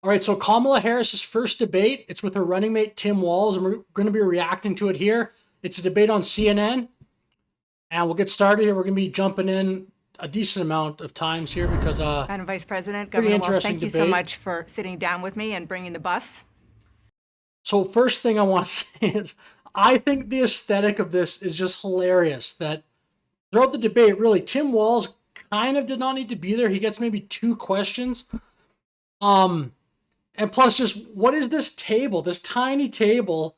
All right, so Kamala Harris's first debate, it's with her running mate Tim Walz, and we're going to be reacting to it here. It's a debate on CNN, and we'll get started here. We're going to be jumping in a decent amount of times here because Madam Vice President, pretty Governor Walz, interesting thank you so debate. much for sitting down with me and bringing the bus. So first thing I want to say is I think the aesthetic of this is just hilarious. That throughout the debate, really, Tim Walz kind of did not need to be there. He gets maybe 2 questions. And plus, just what is this table? This tiny table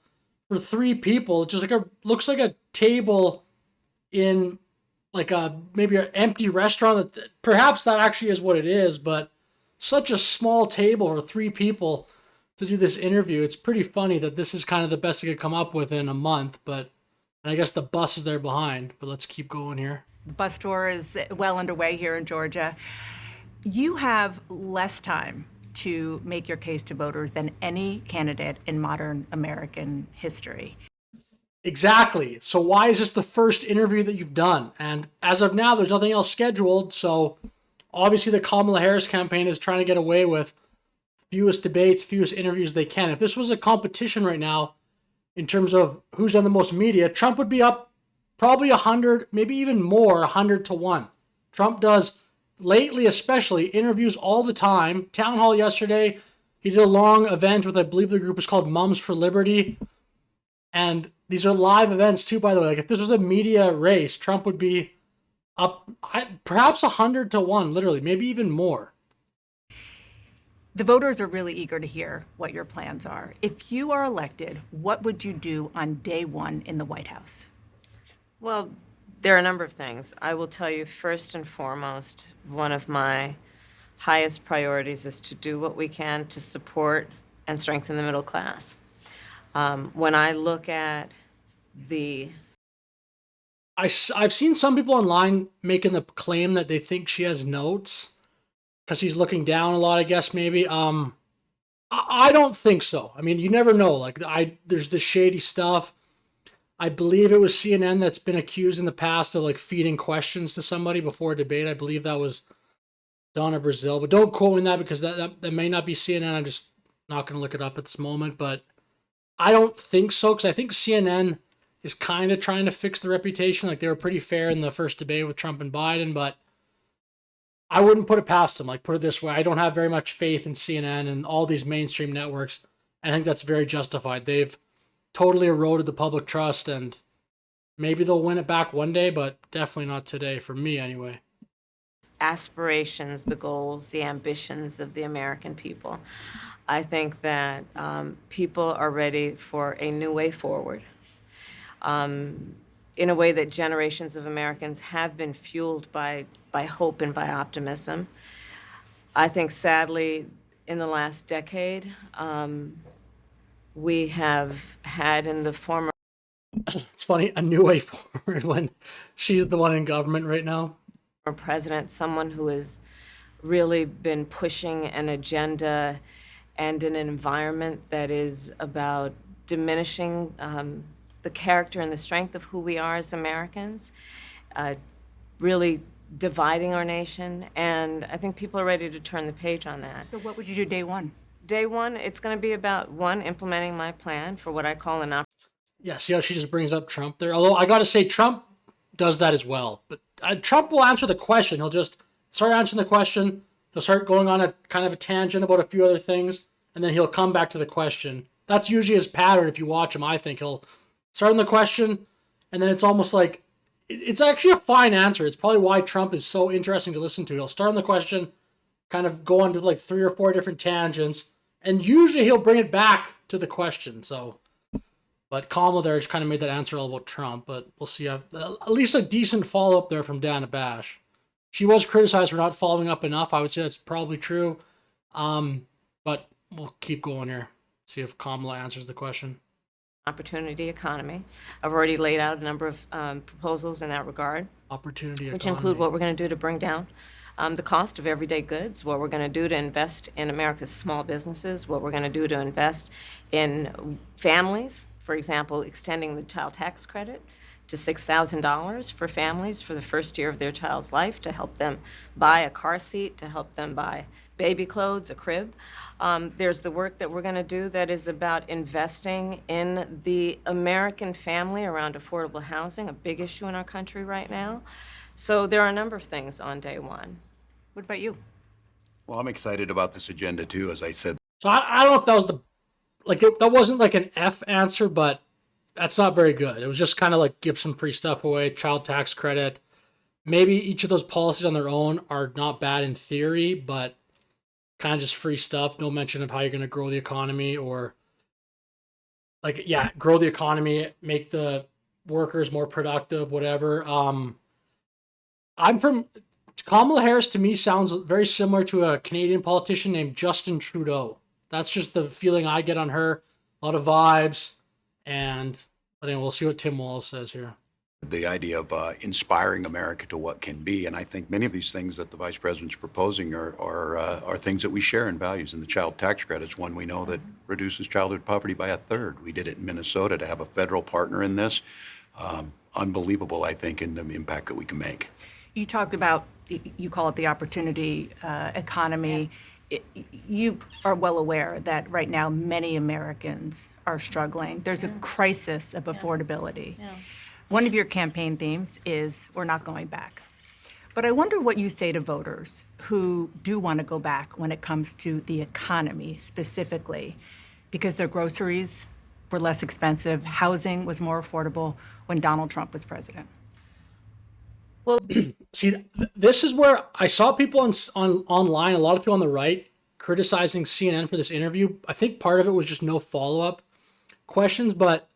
for 3 people. Just like looks like a table in like a maybe an empty restaurant. Perhaps that actually is what it is, but such a small table for 3 people to do this interview. It's pretty funny that this is kind of the best they could come up with in a month, but I guess the bus is there behind, but let's keep going here. The bus tour is well underway here in Georgia. You have less time to make your case to voters than any candidate in modern American history. Exactly. So why is this the first interview that you've done? And as of now, there's nothing else scheduled. So obviously the Kamala Harris campaign is trying to get away with fewest debates, fewest interviews they can. If this was a competition right now in terms of who's done the most media, Trump would be up probably 100, maybe even more, 100 to 1. Trump does, lately especially, interviews all the time. Town hall yesterday, he did a long event with, I believe the group is called Moms for Liberty. And these are live events too, by the way. Like if this was a media race, Trump would be up perhaps 100 to 1, literally, maybe even more. The voters are really eager to hear what your plans are. If you are elected, what would you do on day 1 in the White House? Well, there are a number of things. I will tell you, first and foremost, one of my highest priorities is to do what we can to support and strengthen the middle class. When I look at I've seen some people online making the claim that they think she has notes because she's looking down a lot, I guess, maybe. I don't think so. I mean, you never know. Like, there's this shady stuff. I believe it was CNN that's been accused in the past of like feeding questions to somebody before a debate. I believe that was Donna Brazil, but don't quote me on that because that may not be CNN. I'm just not going to look it up at this moment, but I don't think so because I think CNN is kind of trying to fix the reputation. Like they were pretty fair in the first debate with Trump and Biden, but I wouldn't put it past them. Like put it this way, I don't have very much faith in CNN and all these mainstream networks. I think that's very justified. They've totally eroded the public trust, and maybe they'll win it back one day, but definitely not today, for me anyway. aspirations, the goals, the ambitions of the American people. I think that people are ready for a new way forward, in a way that generations of Americans have been fueled by hope and by optimism. I think, sadly, in the last decade, we have had in the former It's funny, a new way forward when she's the one in government right now. president someone who has really been pushing an agenda and an environment that is about diminishing the character and the strength of who we are as Americans, really dividing our nation, and I think people are ready to turn the page on that. So what would you do day 1? Day 1, it's going to be about, 1, implementing my plan for what I call an Yeah, see how she just brings up Trump there? Although I got to say, Trump does that as well. But Trump will answer the question. He'll just start answering the question. He'll start going on a kind of a tangent about a few other things, and then he'll come back to the question. That's usually his pattern if you watch him, I think. He'll start on the question, and then it's almost like, it's actually a fine answer. It's probably why Trump is so interesting to listen to. He'll start on the question, kind of go on to like 3 or 4 different tangents, and usually he'll bring it back to the question. So, but Kamala there just kind of made that answer all about Trump, but we'll see. At least a decent follow-up there from Dana Bash. She was criticized for not following up enough. I would say that's probably true. But we'll keep going here. See if Kamala answers the question. opportunity economy. I've already laid out a number of proposals in that regard, Opportunity which economy. include what we're going to do to bring down the cost of everyday goods, what we're going to do to invest in America's small businesses, what we're going to do to invest in families, for example, extending the child tax credit to $6,000 for families for the first year of their child's life to help them buy a car seat, to help them buy baby clothes, a crib. There's the work that we're going to do that is about investing in the American family around affordable housing, a big issue in our country right now. So there are a number of things on day one. What about you? Well, I'm excited about this agenda too, as I said. So I don't know if that was that wasn't like an F answer, but that's not very good. It was just kind of like give some free stuff away, child tax credit. Maybe each of those policies on their own are not bad in theory, but kind of just free stuff. No mention of how you're going to grow the economy or grow the economy, make the workers more productive, whatever. Kamala Harris to me sounds very similar to a Canadian politician named Justin Trudeau. That's just the feeling I get on her. A lot of vibes. But anyway, we'll see what Tim Walz says here. The idea of inspiring America to what can be, and I think many of these things that the Vice President's proposing are things that we share in values. And the child tax credit is one we know that reduces childhood poverty by 1/3. We did it in Minnesota. To have a federal partner in this, unbelievable, I think, in the impact that we can make. You talked about, you call it the opportunity economy. You are well aware that right now many Americans are struggling. There's a crisis of affordability. One of your campaign themes is we're not going back. But I wonder what you say to voters who do want to go back when it comes to the economy specifically, because their groceries were less expensive, housing was more affordable when Donald Trump was president. Well, See, this is where I saw people online, a lot of people on the right, criticizing CNN for this interview. I think part of it was just no follow-up questions, but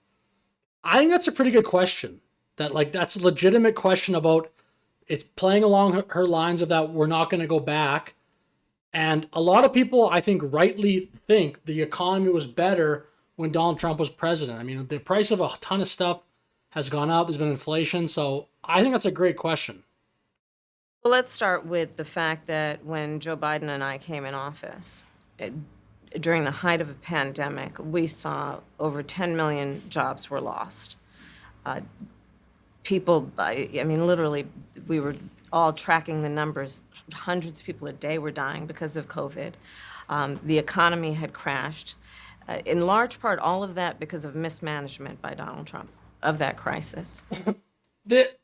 I think that's a pretty good question. That's a legitimate question about it's playing along her lines of that we're not going to go back. And a lot of people, I think, rightly think the economy was better when Donald Trump was president. I mean, the price of a ton of stuff has gone up. There's been inflation. So I think that's a great question. well, let's start with the fact that when Joe Biden and I came in office, during the height of a pandemic, we saw over 10 million jobs were lost. People, I mean, literally, we were all tracking the numbers. Hundreds of people a day were dying because of COVID. The economy had crashed. In large part, all of that because of mismanagement by Donald Trump of that crisis. That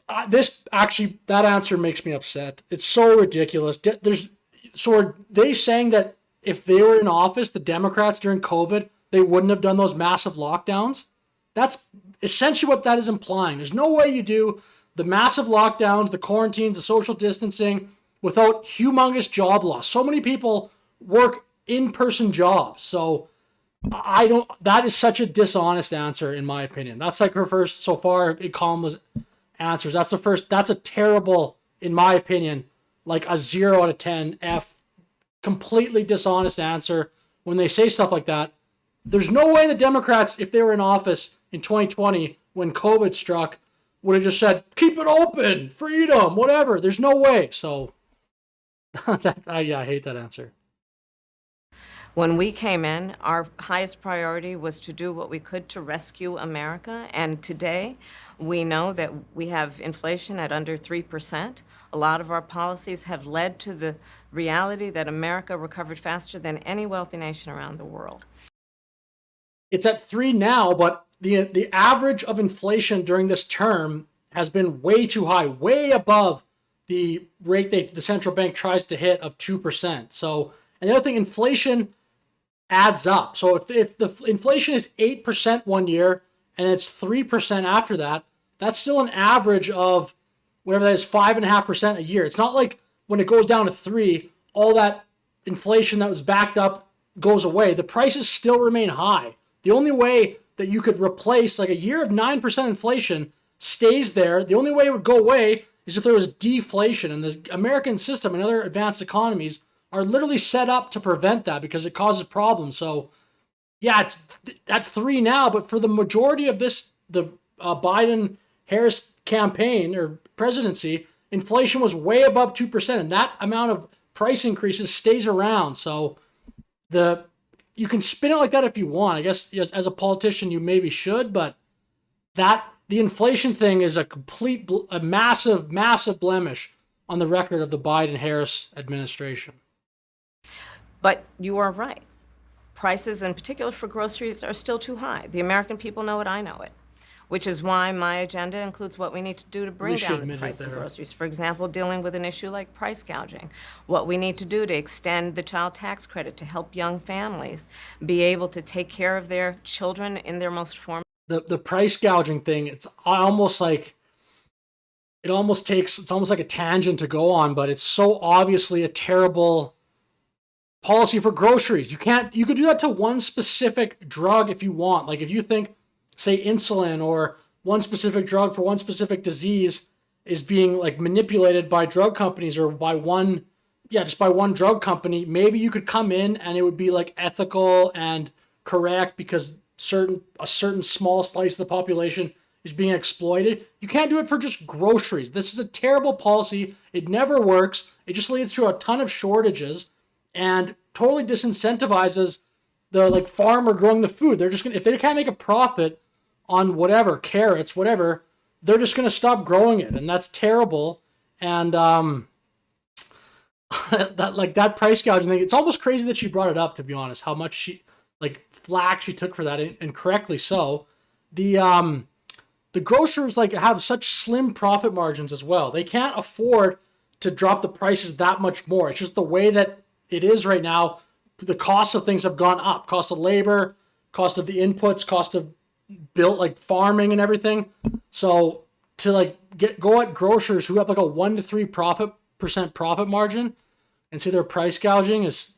answer makes me upset. It's so ridiculous. Are they saying that if they were in office, the Democrats during COVID, they wouldn't have done those massive lockdowns? That's essentially what that is implying. There's no way you do the massive lockdowns, the quarantines, the social distancing without humongous job loss. So many people work in-person jobs. So that is such a dishonest answer in my opinion. That's like her first, so far, Kamala's answers. That's a terrible, in my opinion, like a 0 out of 10 F, completely dishonest answer when they say stuff like that. There's no way the Democrats, if they were in office in 2020 when COVID struck, would have just said, keep it open, freedom, whatever. There's no way. So, I hate that answer. When we came in, our highest priority was to do what we could to rescue America. And today, we know that we have inflation at under 3%. A lot of our policies have led to the reality that America recovered faster than any wealthy nation around the world. It's at 3 now, but the average of inflation during this term has been way too high, way above the rate the central bank tries to hit of 2%. So, and the other thing, inflation adds up. So if the inflation is 8% one year and it's 3% after that, that's still an average of whatever that is, 5.5% a year. It's not like when it goes down to 3, all that inflation that was backed up goes away. The prices still remain high. The only way that you could replace like a year of 9% inflation stays there. The only way it would go away is if there was deflation. And the American system and other advanced economies are literally set up to prevent that because it causes problems. So, yeah, it's at 3 now, but for the majority of the Biden-Harris campaign or presidency, inflation was way above 2%, and that amount of price increases stays around. So, you can spin it like that if you want. I guess as a politician, you maybe should, but the inflation thing is a massive, massive blemish on the record of the Biden-Harris administration. But you are right. Prices, in particular for groceries, are still too high. The American people know it, I know it, which is why my agenda includes what we need to do to bring least you down the admitted price of there. groceries. For example, dealing with an issue like price gouging, what we need to do to extend the child tax credit to help young families be able to take care of their children in their most formative. The price gouging thing, it's almost like it's almost like a tangent to go on, but it's so obviously a terrible policy for groceries. You could do that to one specific drug if you want. Like if you think, say, insulin or one specific drug for one specific disease is being like manipulated by drug companies or by just by one drug company, maybe you could come in and it would be like ethical and correct because a certain small slice of the population is being exploited. You can't do it for just groceries. This is a terrible policy. It never works. It just leads to a ton of shortages and totally disincentivizes the like farmer growing the food. They're just gonna, if they can't make a profit on whatever, carrots, whatever, they're just gonna stop growing it, and that's terrible. And that price gouging thing, it's almost crazy that she brought it up, to be honest, how much flack she took for that, and correctly so. The grocers have such slim profit margins as well. They can't afford to drop the prices that much more. It's just the way that it is right now. The cost of things have gone up. Cost of labor, cost of the inputs, cost of built farming and everything. So to go at grocers who have a 1 to 3% profit margin and see their price gouging it's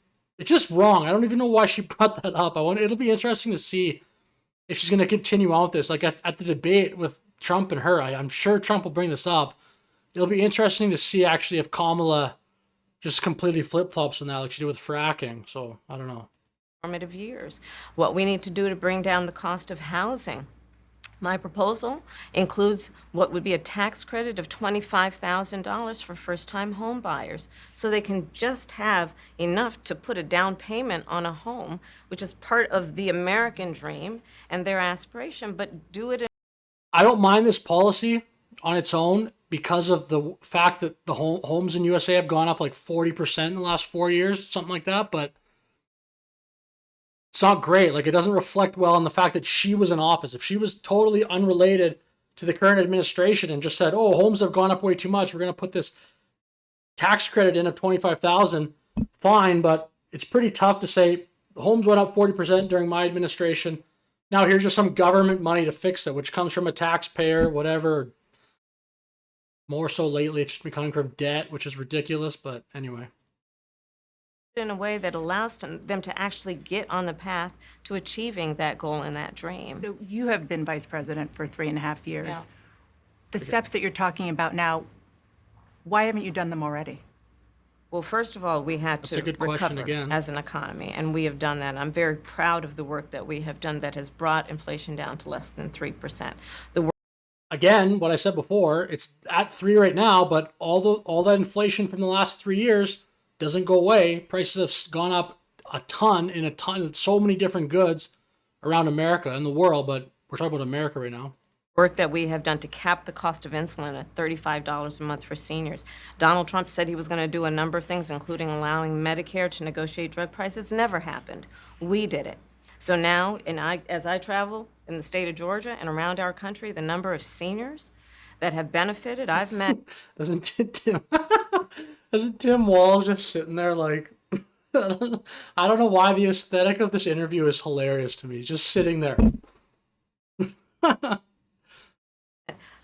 just wrong. I don't even know why she brought that up. It'll be interesting to see if she's going to continue on with this. At the debate with Trump and her, I'm sure Trump will bring this up. It'll be interesting to see actually if Kamala just completely flip-flops on that like she did with fracking. So I don't know. Formative years. What we need to do to bring down the cost of housing. My proposal includes what would be a tax credit of $25,000 for first-time home buyers, so they can just have enough to put a down payment on a home, which is part of the American dream and their aspiration, but do it in. I don't mind this policy on its own because of the fact that the homes in USA have gone up 40% in the last 4 years, something like that, but it's not great. It doesn't reflect well on the fact that she was in office. If she was totally unrelated to the current administration and just said, "Oh, homes have gone up way too much. We're going to put this tax credit in of $25,000," fine, but it's pretty tough to say the homes went up 40% during my administration. Now here's just some government money to fix it, which comes from a taxpayer, whatever. More so lately, it's just been coming from debt, which is ridiculous, but anyway. In a way that allows them to actually get on the path to achieving that goal and that dream. So you have been vice president for 3.5 years. Yeah. The steps that you're talking about now, why haven't you done them already? Well, first of all, we had That's to a good question recover again. as an economy, and we have done that. I'm very proud of the work that we have done that has brought inflation down to less than 3%. Again, what I said before, it's at 3 right now, but all that inflation from the last 3 years doesn't go away. Prices have gone up a ton, so many different goods around America and the world, but we're talking about America right now. Work that we have done to cap the cost of insulin at $35 a month for seniors. Donald Trump said he was going to do a number of things, including allowing Medicare to negotiate drug prices. Never happened. We did it. So now, as I travel in the state of Georgia and around our country, the number of seniors that have benefited, I've met. Isn't Tim Walz just sitting there I don't know why the aesthetic of this interview is hilarious to me. He's just sitting there.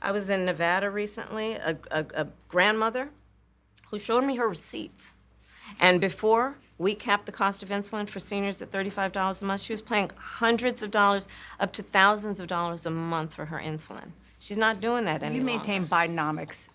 I was in Nevada recently, a grandmother who showed me her receipts. And before we capped the cost of insulin for seniors at $35 a month, she was paying hundreds of dollars, up to thousands of dollars a month for her insulin. She's not doing that any You longer. maintain Bidenomics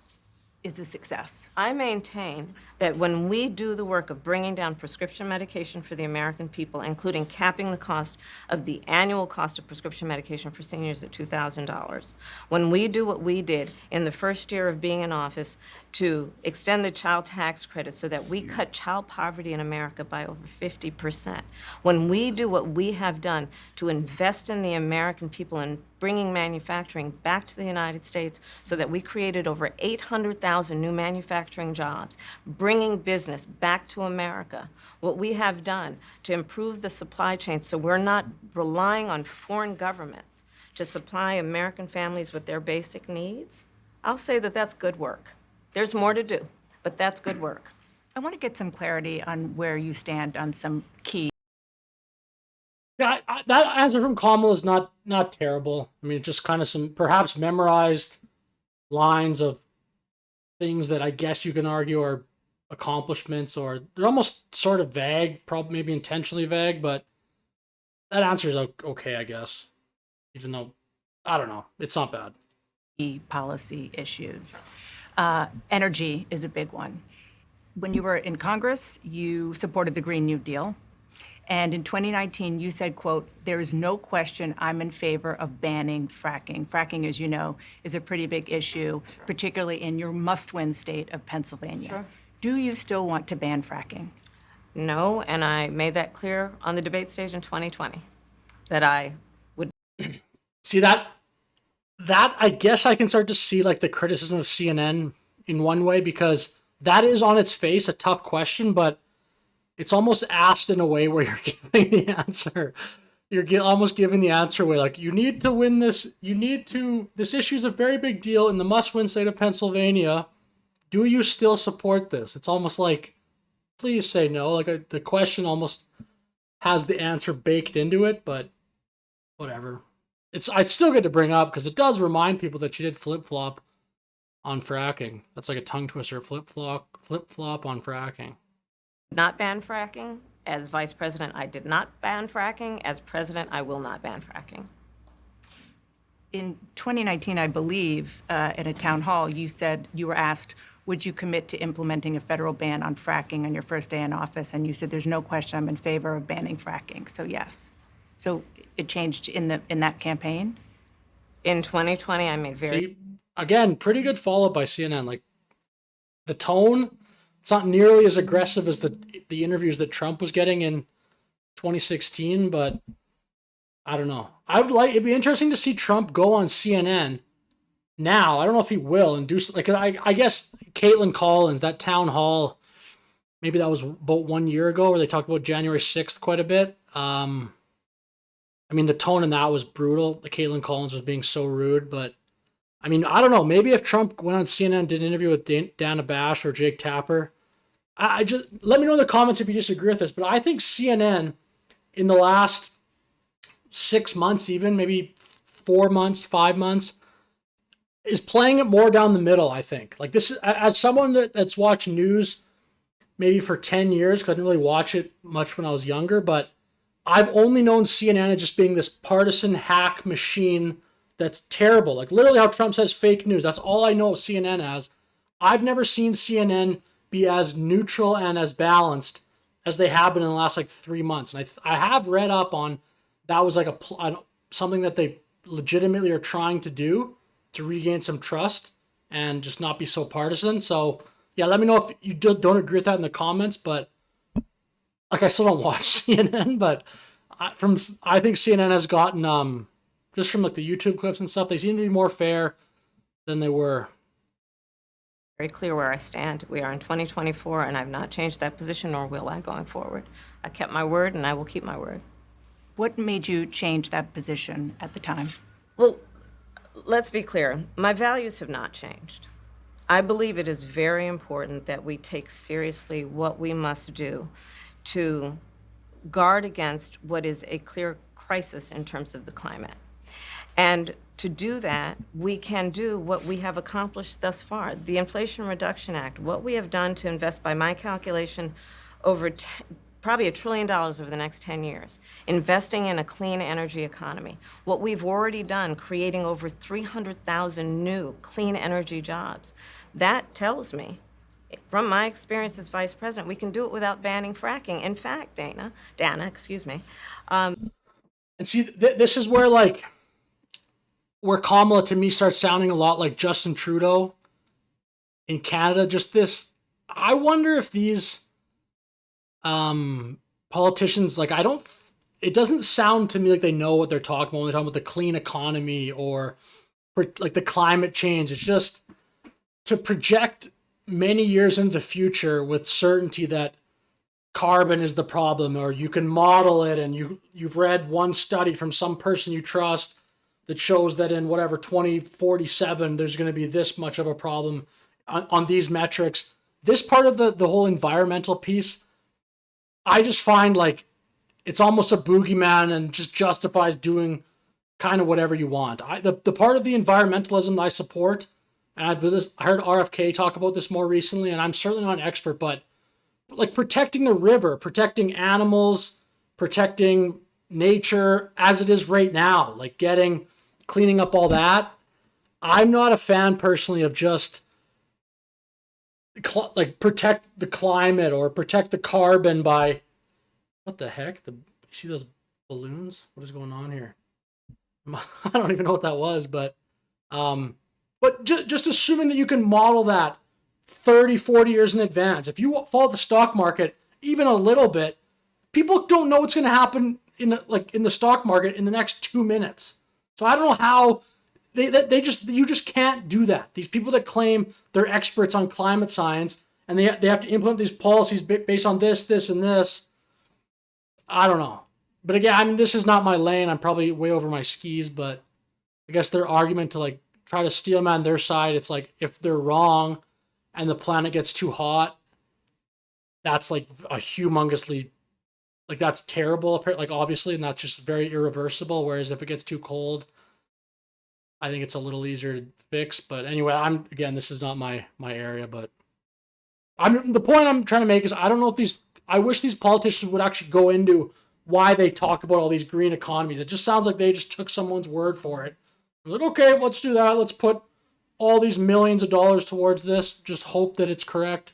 is a success. I maintain that when we do the work of bringing down prescription medication for the American people, including capping the cost of the annual cost of prescription medication for seniors at $2,000, when we do what we did in the first year of being in office to extend the child tax credit so that we cut child poverty in America by over 50%, when we do what we have done to invest in the American people and bringing manufacturing back to the United States so that we created over 800,000 new manufacturing jobs, bringing business back to America. What we have done to improve the supply chain so we're not relying on foreign governments to supply American families with their basic needs, I'll say that that's good work. There's more to do, but that's good work. I want to get some clarity on where you stand on some key. Yeah, that answer from Kamala is not terrible. I mean, just kind of some perhaps memorized lines of things that I guess you can argue are accomplishments, or they're almost sort of vague, probably maybe intentionally vague, but that answer is okay, I guess. Even though, I don't know, it's not bad. Policy issues. Energy is a big one. When you were in Congress, you supported the Green New Deal. And in 2019, you said, quote, "There is no question I'm in favor of banning fracking." Fracking, as you know, is a pretty big issue, particularly in your must-win state of Pennsylvania. Sure. Do you still want to ban fracking? No, and I made that clear on the debate stage in 2020, that I would. See, that I guess I can start to see like the criticism of CNN in one way, because that is on its face a tough question, but it's almost asked in a way where you're giving the answer. You're almost giving the answer where, like, you need to win this. This issue is a very big deal in the must-win state of Pennsylvania. Do you still support this? It's almost like, please say no. Like, the question almost has the answer baked into it, but whatever. I still get to bring up because it does remind people that she did flip-flop on fracking. That's like a tongue twister, flip-flop on fracking. Not ban fracking. As vice president, I did not ban fracking. As president, I will not ban fracking. In 2019, I believe, in a town hall, you said you were asked, would you commit to implementing a federal ban on fracking on your first day in office? And you said, there's no question I'm in favor of banning fracking. So yes. So it changed in that campaign? In 2020, I made very... See, again, pretty good follow-up by CNN. Like, the tone, it's not nearly as aggressive as the interviews that Trump was getting in 2016, but I don't know. It'd be interesting to see Trump go on CNN now. I don't know if he will, and do, like, I guess Caitlin Collins, that town hall, maybe that was about 1 year ago, where they talked about January 6th quite a bit. I mean, the tone in that was brutal. The Caitlin Collins was being so rude, but I mean, I don't know. Maybe if Trump went on CNN and did an interview with Dana Bash or Jake Tapper, I just let me know in the comments if you disagree with this. But I think CNN in the last 6 months, even maybe 4 months, 5 months, is playing it more down the middle. I think, like, this is, as someone that's watched news maybe for 10 years, because I didn't really watch it much when I was younger, but I've only known CNN as just being this partisan hack machine that's terrible. Like, literally how Trump says fake news. That's all I know of CNN as. I've never seen CNN be as neutral and as balanced as they have been in the last, like, 3 months. And I have read up on that was like something that they legitimately are trying to do to regain some trust and just not be so partisan. So, yeah, let me know if you don't agree with that in the comments. But, like, I still don't watch CNN, but I think CNN has gotten, just from, like, the YouTube clips and stuff, they seem to be more fair than they were. Very clear where I stand. We are in 2024, and I've not changed that position, nor will I going forward. I kept my word, and I will keep my word. What made you change that position at the time? Well, let's be clear. My values have not changed. I believe it is very important that we take seriously what we must do to guard against what is a clear crisis in terms of the climate. And to do that, we can do what we have accomplished thus far. The Inflation Reduction Act, what we have done to invest, by my calculation, over probably $1 trillion over the next 10 years, investing in a clean energy economy. What we've already done, creating over 300,000 new clean energy jobs. That tells me, from my experience as vice president, we can do it without banning fracking. In fact, Dana, and see, this is where, like, where Kamala to me starts sounding a lot like Justin Trudeau in Canada. Just this, I wonder if these politicians, like, it doesn't sound to me like they know what they're talking about when they're talking about the clean economy or like the climate change. It's just to project many years into the future with certainty that carbon is the problem, or you can model it, and you've read one study from some person you trust that shows that in whatever 2047 there's going to be this much of a problem on these metrics. This part of the whole environmental piece, I just find like it's almost a boogeyman and just justifies doing kind of whatever you want. The part of the environmentalism I support, and I heard RFK talk about this more recently, and I'm certainly not an expert, but like protecting the river, protecting animals, protecting nature as it is right now, like cleaning up all that. I'm not a fan personally of just like protect the climate or protect the carbon by, what the heck? You see those balloons? What is going on here? I don't even know what that was, but just assuming that you can model that 30, 40 years in advance. If you follow the stock market even a little bit, people don't know what's going to happen in the stock market in the next 2 minutes. So I don't know how you just can't do that. These people that claim they're experts on climate science and they have to implement these policies based on this, and this. I don't know. But again, I mean, this is not my lane. I'm probably way over my skis, but I guess their argument to like try to steel man their side, it's like if they're wrong and the planet gets too hot, that's like a humongously, like that's terrible, like obviously, and that's just very irreversible. Whereas if it gets too cold, I think it's a little easier to fix. But anyway, this is not my area, but the point I'm trying to make is I don't know if I wish these politicians would actually go into why they talk about all these green economies. It just sounds like they just took someone's word for it. They're like, okay, let's do that. Let's put all these millions of dollars towards this. Just hope that it's correct.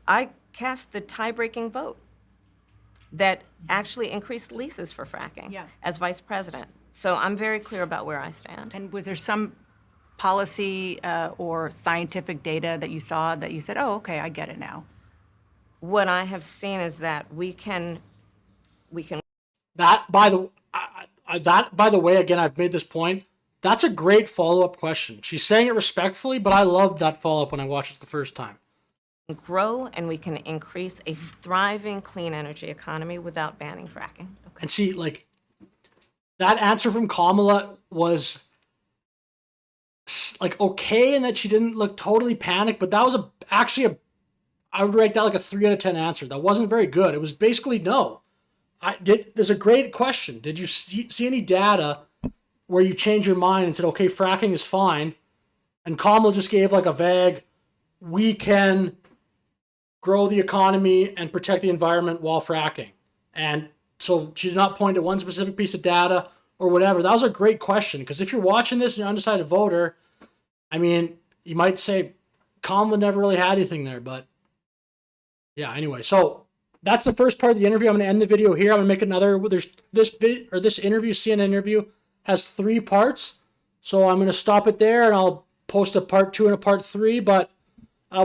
I cast the tie-breaking vote that actually increased leases for fracking as vice president. So I'm very clear about where I stand. And was there some policy or scientific data that you saw that you said, oh, okay, I get it now? What I have seen is that we can. That by the way, again, I've made this point. That's a great follow-up question. She's saying it respectfully, but I loved that follow-up when I watched it the first time. Grow and we can increase a thriving clean energy economy without banning fracking. Okay. And see, like that answer from Kamala was like okay, and that she didn't look totally panicked, but that was actually I would rate that like a 3 out of 10 answer. That wasn't very good. It was basically no. There's a great question. Did you see any data where you change your mind and said, okay, fracking is fine? And Kamala just gave like a vague, we can grow the economy and protect the environment while fracking. And so she did not point to one specific piece of data or whatever. That was a great question, because if you're watching this and you're an undecided voter, I mean, you might say Kamala never really had anything there, but yeah, anyway. So that's the first part of the interview. I'm going to end the video here. I'm going to make another. There's this interview, CNN interview, has 3 parts. So I'm going to stop it there, and I'll post a part 2 and a part 3. But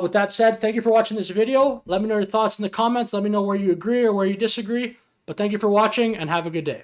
with that said, thank you for watching this video. Let me know your thoughts in the comments. Let me know where you agree or where you disagree. But thank you for watching, and have a good day.